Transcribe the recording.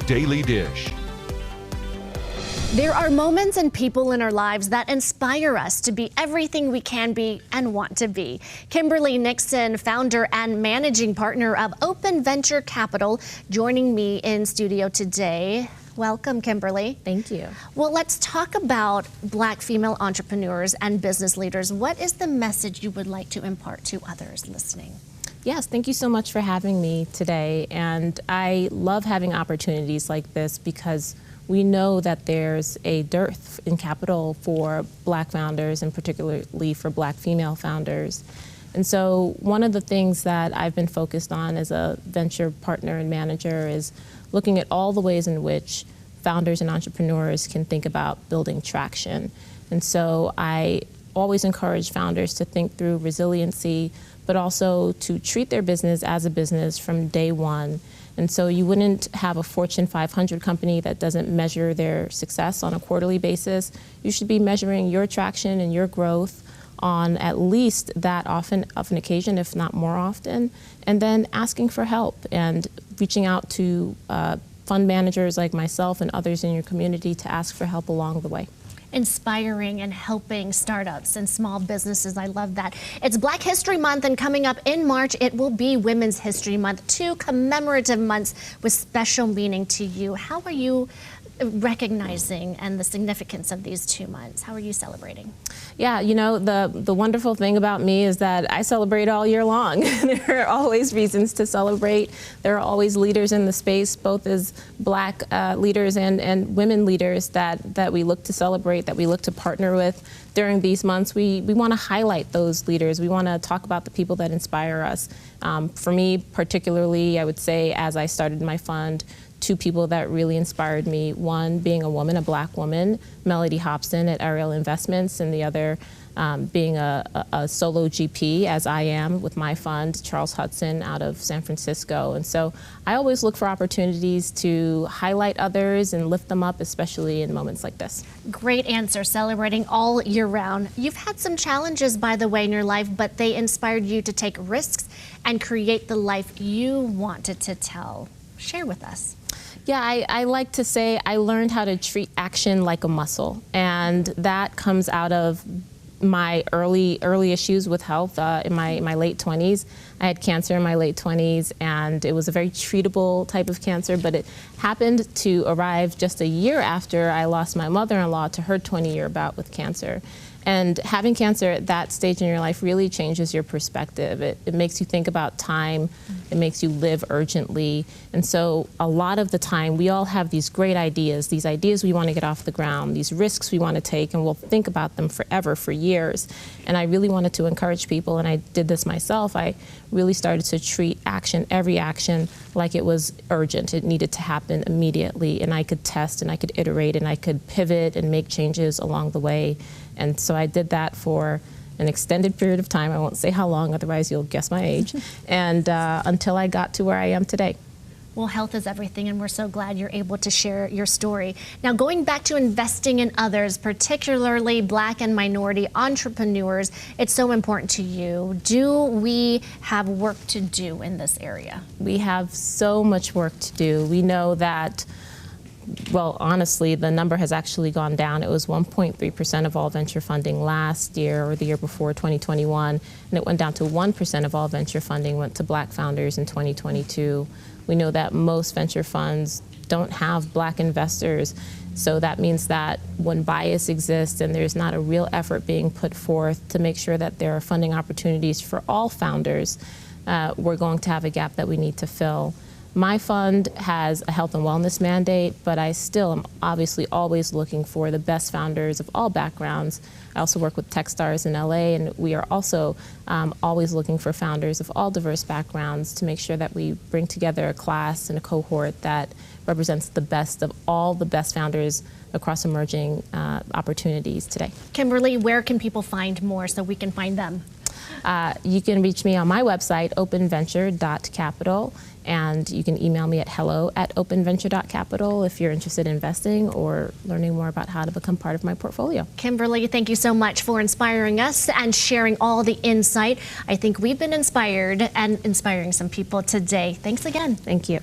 Daily Dish. There are moments and people in our lives that inspire us to be everything we can be and want to be. Kimberley Nixon, founder and managing partner of Open Venture Capital, joining me in studio today. Welcome, Kimberley. Thank you. Well, let's talk about Black female entrepreneurs and business leaders. What is the message you would like to impart to others listening? Yes, thank you so much for having me today. And I love having opportunities like this because we know that there's a dearth in capital for Black founders and particularly for Black female founders. And so one of the things that I've been focused on as a venture partner and manager is looking at all the ways in which founders and entrepreneurs can think about building traction. And so I always encourage founders to think through resiliency, but also to treat their business as a business from day one. And so you wouldn't have a Fortune 500 company that doesn't measure their success on a quarterly basis. You should be measuring your traction and your growth on at least that often of an occasion, if not more often, and then asking for help and reaching out to fund managers like myself and others in your community to ask for help along the way. Inspiring and helping startups and small businesses. I love that. It's Black History Month, and coming up in March, it will be Women's History Month, two commemorative months with special meaning to you. How are you recognizing and the significance of these 2 months? How are you celebrating? Yeah, you know, the wonderful thing about me is that I celebrate all year long. There are always reasons to celebrate. There are always leaders in the space, both as Black leaders and women leaders that we look to celebrate, that we look to partner with during these months. We want to highlight those leaders. We want to talk about the people that inspire us. For me, particularly, I would say as I started my fund, 2 people that really inspired me, one being a woman, a Black woman, Melody Hobson at Ariel Investments, and the other being a solo GP, as I am with my fund, Charles Hudson out of San Francisco. And so I always look for opportunities to highlight others and lift them up, especially in moments like this. Great answer, celebrating all year round. You've had some challenges, by the way, in your life, but they inspired you to take risks and create the life you wanted to tell. Share with us. Yeah, I like to say I learned how to treat action like a muscle, and that comes out of my early issues with health in my late 20s. I had cancer in my late 20s, and it was a very treatable type of cancer, but it happened to arrive just a year after I lost my mother-in-law to her 20-year bout with cancer. And having cancer at that stage in your life really changes your perspective. It makes you think about time. It makes you live urgently. And so a lot of the time, we all have these great ideas, these ideas we want to get off the ground, these risks we want to take, and we'll think about them forever, for years. And I really wanted to encourage people, and I did this myself. I really started to treat action, every action, like it was urgent. It needed to happen immediately, and I could test, and I could iterate, and I could pivot and make changes along the way. And so I did that for an extended period of time. I won't say how long, otherwise you'll guess my age, and until I got to where I am today. Well, health is everything, and we're so glad you're able to share your story. Now, going back to investing in others, particularly Black and minority entrepreneurs, it's so important to you. Do we have work to do in this area? We have so much work to do. We know that, well, honestly, the number has actually gone down. It was 1.3% of all venture funding last year or the year before, 2021, and it went down to 1% of all venture funding went to Black founders in 2022. We know that most venture funds don't have Black investors, so that means that when bias exists and there's not a real effort being put forth to make sure that there are funding opportunities for all founders, we're going to have a gap that we need to fill. My fund has a health and wellness mandate, but I still am obviously always looking for the best founders of all backgrounds. I also work with Techstars in LA, and we are also always looking for founders of all diverse backgrounds to make sure that we bring together a class and a cohort that represents the best of all the best founders across emerging opportunities today. Kimberley, where can people find more so we can find them? You can reach me on my website, openventure.capital, and you can email me at hello@openventure.capital if you're interested in investing or learning more about how to become part of my portfolio. Kimberley, thank you so much for inspiring us and sharing all the insight. I think we've been inspired and inspiring some people today. Thanks again. Thank you.